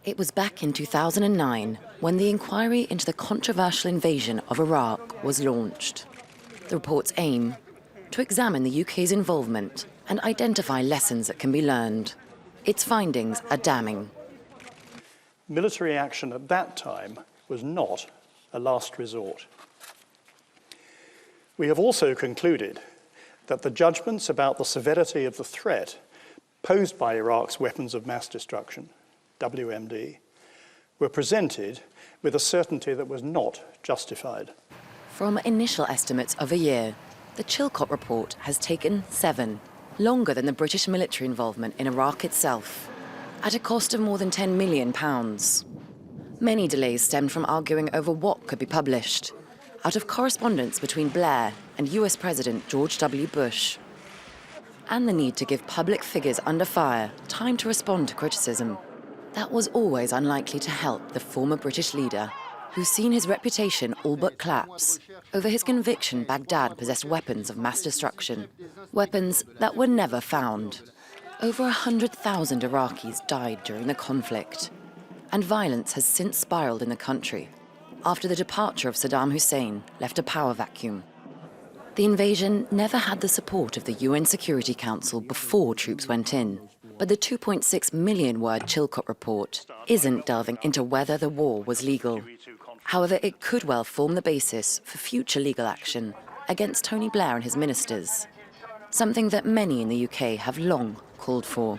It was back in 2009 when the inquiry into the controversial invasion of Iraq was launched. The report's aim? To examine the UK's involvement and identify lessons that can be learned. Its findings are damning. Military action at that time was not a last resort. We have also concluded that the judgments about the severity of the threat posed by Iraq's weapons of mass destruction, WMD, were presented with a certainty that was not justified. From initial estimates of a year, the Chilcot report has taken 7, longer than the British military involvement in Iraq itself, at a cost of more than £10 million. Many delays stemmed from arguing over what could be published, out of correspondence between Blair and US President George W. Bush, and the need to give public figures under fire time to respond to criticism. That was always unlikely to help the former British leader, who's seen his reputation all but collapse over his conviction Baghdad possessed weapons of mass destruction, weapons that were never found. Over 100,000 Iraqis died during the conflict, and violence has since spiraled in the country after the departure of Saddam Hussein left a power vacuum. The invasion never had the support of the UN Security Council before troops went in, but the 2.6 million word Chilcot report isn't delving into whether the war was legal. However, it could well form the basis for future legal action against Tony Blair and his ministers, something that many in the UK have long called for.